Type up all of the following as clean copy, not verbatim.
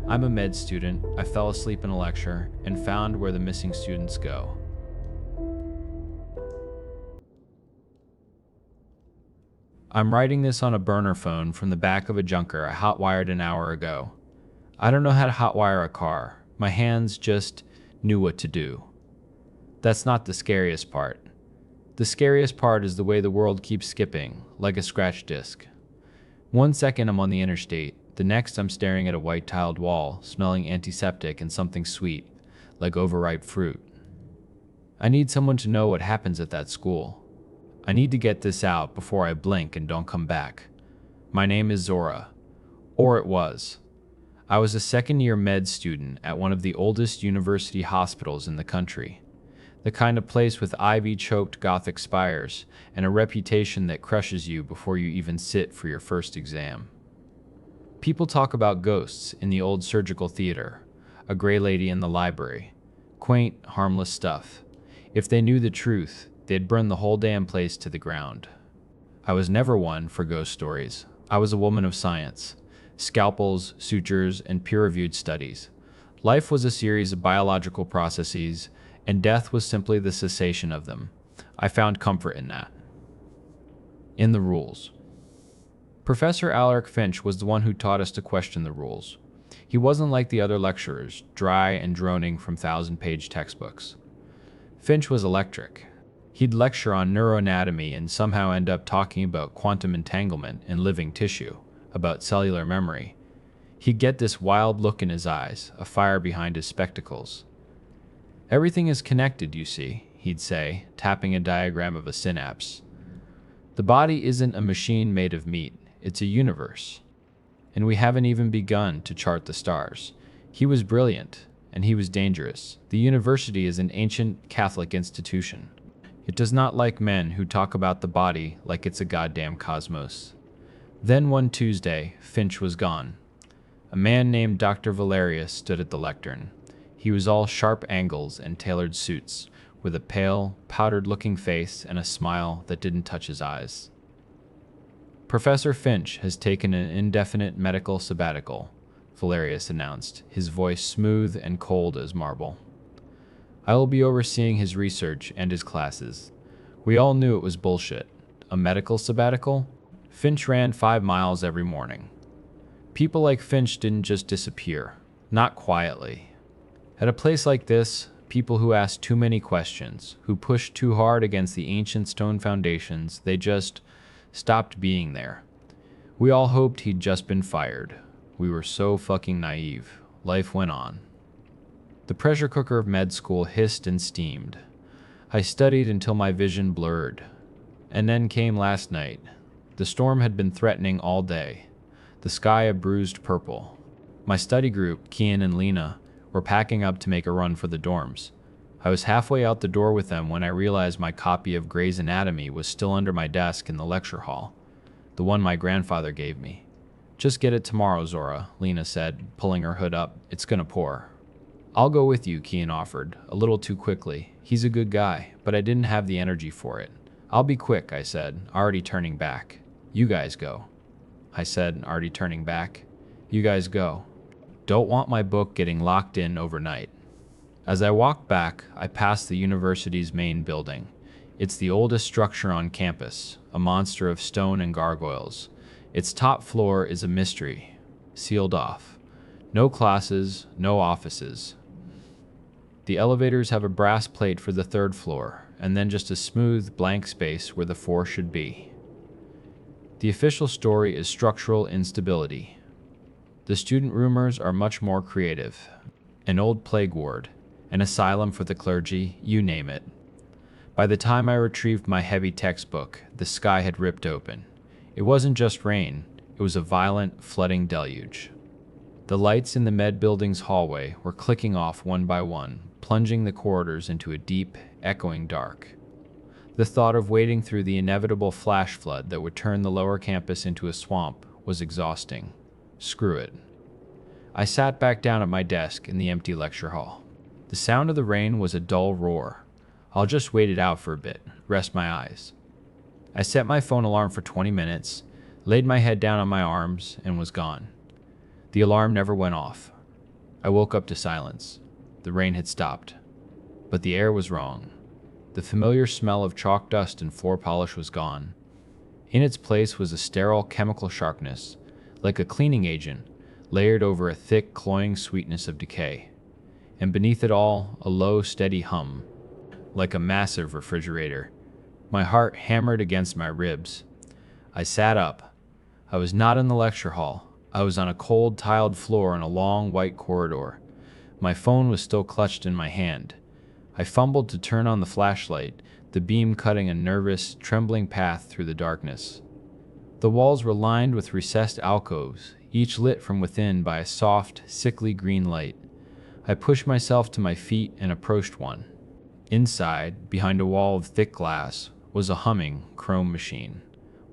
I'm a med student. I fell asleep in a lecture and found where the missing students go. I'm writing this on a burner phone from the back of a junker I hotwired an hour ago. I don't know how to hotwire a car. My hands just knew what to do. That's not the scariest part. The scariest part is the way the world keeps skipping, like a scratch disc. 1 second I'm on the interstate, the next I'm staring at a white-tiled wall, smelling antiseptic and something sweet, like overripe fruit. I need someone to know what happens at that school. I need to get this out before I blink and don't come back. My name is Zora. Or it was. I was a second-year med student at one of the oldest university hospitals in the country. The kind of place with ivy-choked Gothic spires and a reputation that crushes you before you even sit for your first exam. People talk about ghosts in the old surgical theater, a gray lady in the library. Quaint, harmless stuff. If they knew the truth, they'd burn the whole damn place to the ground. I was never one for ghost stories. I was a woman of science. Scalpels, sutures, and peer-reviewed studies. Life was a series of biological processes, and death was simply the cessation of them. I found comfort in that. In the rules. Professor Alaric Finch was the one who taught us to question the rules. He wasn't like the other lecturers, dry and droning from 1,000-page textbooks. Finch was electric. He'd lecture on neuroanatomy and somehow end up talking about quantum entanglement in living tissue, about cellular memory. He'd get this wild look in his eyes, a fire behind his spectacles. Everything is connected, you see, he'd say, tapping a diagram of a synapse. The body isn't a machine made of meat, it's a universe. And we haven't even begun to chart the stars. He was brilliant, and he was dangerous. The university is an ancient Catholic institution. It does not like men who talk about the body like it's a goddamn cosmos. Then one Tuesday, Finch was gone. A man named Dr. Valerius stood at the lectern. He was all sharp angles and tailored suits, with a pale, powdered-looking face and a smile that didn't touch his eyes. Professor Finch has taken an indefinite medical sabbatical, Valerius announced, his voice smooth and cold as marble. I will be overseeing his research and his classes. We all knew it was bullshit. A medical sabbatical? Finch ran 5 miles every morning. People like Finch didn't just disappear, not quietly. At a place like this, people who ask too many questions, who push too hard against the ancient stone foundations, they just stopped being there. We all hoped he'd just been fired. We were so fucking naive. Life went on. The pressure cooker of med school hissed and steamed. I studied until my vision blurred. And then came last night. The storm had been threatening all day. The sky a bruised purple. My study group, Kian and Lena, were packing up to make a run for the dorms. I was halfway out the door with them when I realized my copy of Gray's Anatomy was still under my desk in the lecture hall, the one my grandfather gave me. Just get it tomorrow, Zora, Lena said, pulling her hood up. It's gonna pour. I'll go with you, Kian offered, a little too quickly. He's a good guy, but I didn't have the energy for it. I'll be quick, I said, already turning back. You guys go. I said, already turning back. You guys go. Don't want my book getting locked in overnight. As I walked back, I passed the university's main building. It's the oldest structure on campus, a monster of stone and gargoyles. Its top floor is a mystery, sealed off. No classes, no offices. The elevators have a brass plate for the 3rd floor, and then just a smooth, blank space where the 4 should be. The official story is structural instability. The student rumors are much more creative. An old plague ward, an asylum for the clergy, you name it. By the time I retrieved my heavy textbook, the sky had ripped open. It wasn't just rain, it was a violent, flooding deluge. The lights in the med building's hallway were clicking off one by one, plunging the corridors into a deep, echoing dark. The thought of wading through the inevitable flash flood that would turn the lower campus into a swamp was exhausting. Screw it. I sat back down at my desk in the empty lecture hall. The sound of the rain was a dull roar. I'll just wait it out for a bit, rest my eyes. I set my phone alarm for 20 minutes, laid my head down on my arms, and was gone. The alarm never went off. I woke up to silence. The rain had stopped. But the air was wrong. The familiar smell of chalk dust and floor polish was gone. In its place was a sterile chemical sharpness, like a cleaning agent, layered over a thick, cloying sweetness of decay. And beneath it all, a low, steady hum, like a massive refrigerator. My heart hammered against my ribs. I sat up. I was not in the lecture hall. I was on a cold, tiled floor in a long, white corridor. My phone was still clutched in my hand. I fumbled to turn on the flashlight, the beam cutting a nervous, trembling path through the darkness. The walls were lined with recessed alcoves, each lit from within by a soft, sickly green light. I pushed myself to my feet and approached one. Inside, behind a wall of thick glass, was a humming, chrome machine.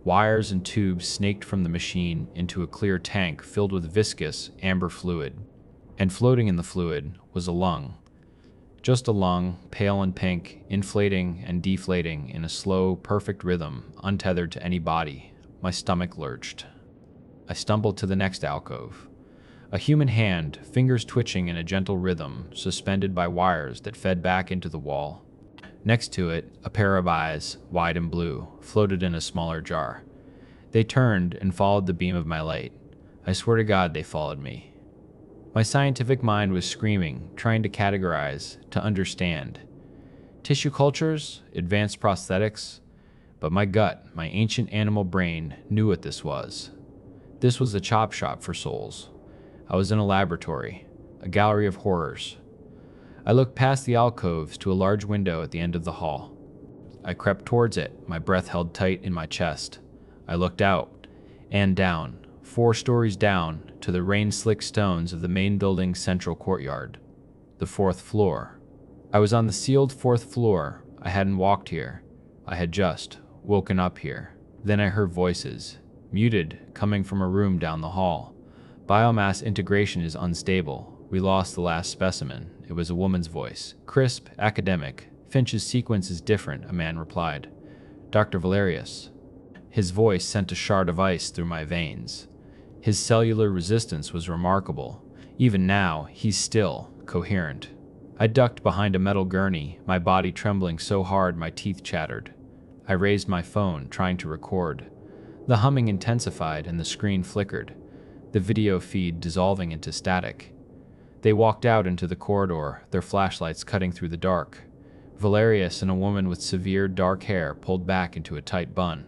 Wires and tubes snaked from the machine into a clear tank filled with viscous, amber fluid. And floating in the fluid was a lung. Just a lung, pale and pink, inflating and deflating in a slow, perfect rhythm, untethered to any body. My stomach lurched. I stumbled to the next alcove. A human hand, fingers twitching in a gentle rhythm, suspended by wires that fed back into the wall. Next to it, a pair of eyes, wide and blue, floated in a smaller jar. They turned and followed the beam of my light. I swear to God they followed me. My scientific mind was screaming, trying to categorize, to understand. Tissue cultures, advanced prosthetics, but my gut, my ancient animal brain, knew what this was. This was a chop shop for souls. I was in a laboratory, a gallery of horrors. I looked past the alcoves to a large window at the end of the hall. I crept towards it, my breath held tight in my chest. I looked out, and down, 4 stories down, to the rain-slick stones of the main building's central courtyard. The 4th floor. I was on the sealed 4th floor. I hadn't walked here. I had just woken up here. Then I heard voices, muted, coming from a room down the hall. Biomass integration is unstable. We lost the last specimen. It was a woman's voice. Crisp, academic. Finch's sequence is different, a man replied. Dr. Valerius. His voice sent a shard of ice through my veins. His cellular resistance was remarkable. Even now, he's still coherent. I ducked behind a metal gurney, my body trembling so hard my teeth chattered. I raised my phone, trying to record. The humming intensified and the screen flickered, the video feed dissolving into static. They walked out into the corridor, their flashlights cutting through the dark. Valerius and a woman with severe dark hair pulled back into a tight bun.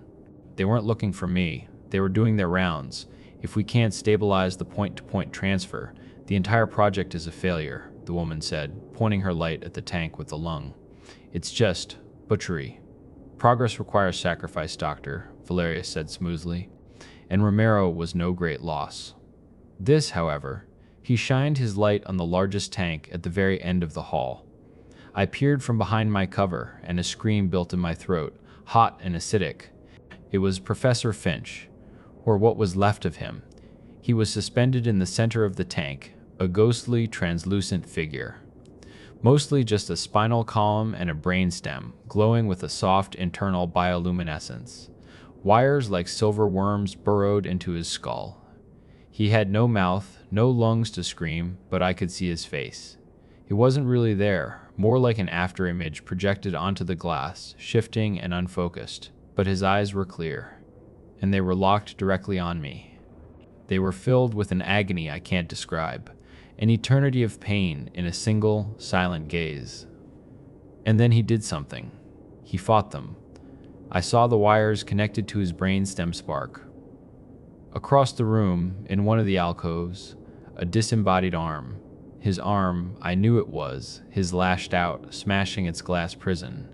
They weren't looking for me. They were doing their rounds. If we can't stabilize the point-to-point transfer, the entire project is a failure, the woman said, pointing her light at the tank with the lung. It's just butchery. Progress requires sacrifice, Doctor, Valerius said smoothly, and Romero was no great loss. This, however, he shined his light on the largest tank at the very end of the hall. I peered from behind my cover, and a scream built in my throat, hot and acidic. It was Professor Finch, or what was left of him. He was suspended in the center of the tank, a ghostly, translucent figure. Mostly just a spinal column and a brainstem, glowing with a soft internal bioluminescence. Wires like silver worms burrowed into his skull. He had no mouth, no lungs to scream, but I could see his face. It wasn't really there, more like an afterimage projected onto the glass, shifting and unfocused. But his eyes were clear, and they were locked directly on me. They were filled with an agony I can't describe, an eternity of pain in a single, silent gaze. And then he did something. He fought them. I saw the wires connected to his brainstem spark. Across the room, in one of the alcoves, a disembodied arm. His arm, I knew it was, his lashed out, smashing its glass prison.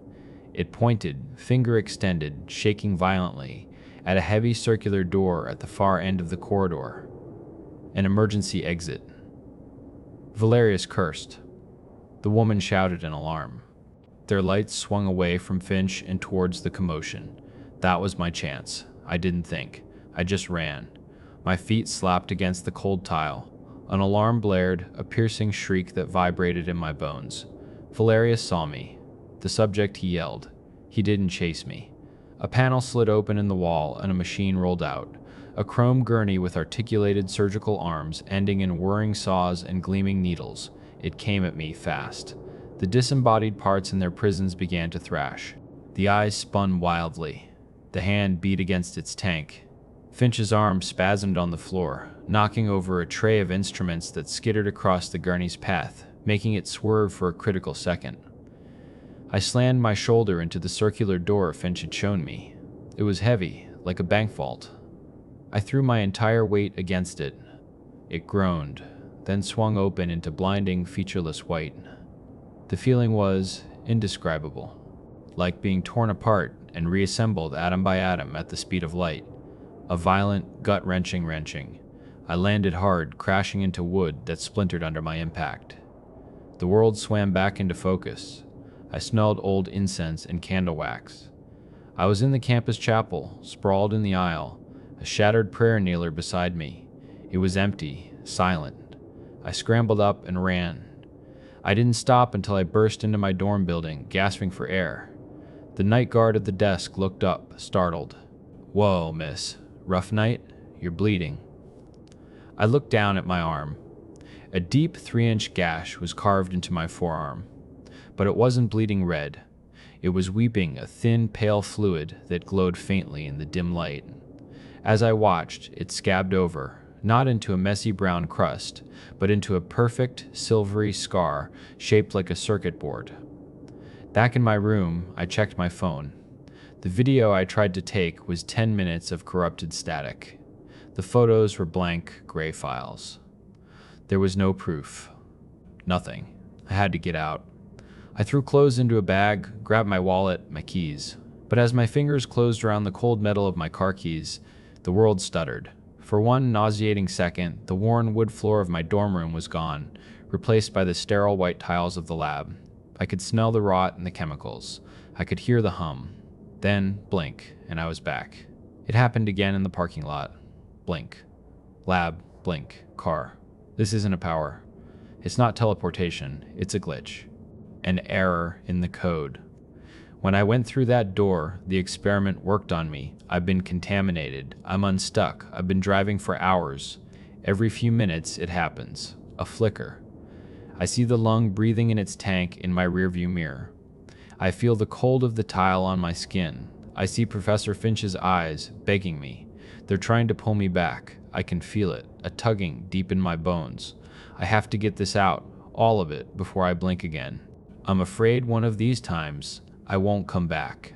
It pointed, finger extended, shaking violently, at a heavy circular door at the far end of the corridor. An emergency exit. Valerius cursed. The woman shouted in alarm. Their lights swung away from Finch and towards the commotion. That was my chance. I didn't think. I just ran. My feet slapped against the cold tile. An alarm blared, a piercing shriek that vibrated in my bones. Valerius saw me. The subject, he yelled. He didn't chase me. A panel slid open in the wall and a machine rolled out. A chrome gurney with articulated surgical arms ending in whirring saws and gleaming needles. It came at me fast. The disembodied parts in their prisons began to thrash. The eyes spun wildly. The hand beat against its tank. Finch's arm spasmed on the floor, knocking over a tray of instruments that skittered across the gurney's path, making it swerve for a critical second. I slammed my shoulder into the circular door Finch had shown me. It was heavy, like a bank vault. I threw my entire weight against it. It groaned, then swung open into blinding, featureless white. The feeling was indescribable, like being torn apart and reassembled atom by atom at the speed of light. A violent, gut-wrenching wrenching. I landed hard, crashing into wood that splintered under my impact. The world swam back into focus. I smelled old incense and candle wax. I was in the campus chapel, sprawled in the aisle, a shattered prayer kneeler beside me. It was empty, silent. I scrambled up and ran. I didn't stop until I burst into my dorm building, gasping for air. The night guard at the desk looked up, startled. "Whoa, miss. Rough night? You're bleeding." I looked down at my arm. A deep 3-inch gash was carved into my forearm. But it wasn't bleeding red. It was weeping a thin, pale fluid that glowed faintly in the dim light. As I watched, it scabbed over, not into a messy brown crust, but into a perfect, silvery scar shaped like a circuit board. Back in my room, I checked my phone. The video I tried to take was 10 minutes of corrupted static. The photos were blank, gray files. There was no proof. Nothing. I had to get out. I threw clothes into a bag, grabbed my wallet, my keys. But as my fingers closed around the cold metal of my car keys, the world stuttered. For one nauseating second, the worn wood floor of my dorm room was gone, replaced by the sterile white tiles of the lab. I could smell the rot and the chemicals. I could hear the hum. Then, blink, and I was back. It happened again in the parking lot. Blink. Lab, blink, car. This isn't a power. It's not teleportation, it's a glitch. An error in the code. When I went through that door, the experiment worked on me. I've been contaminated. I'm unstuck. I've been driving for hours. Every few minutes, it happens. A flicker. I see the lung breathing in its tank in my rearview mirror. I feel the cold of the tile on my skin. I see Professor Finch's eyes begging me. They're trying to pull me back. I can feel it, a tugging deep in my bones. I have to get this out, all of it, before I blink again. I'm afraid one of these times, I won't come back.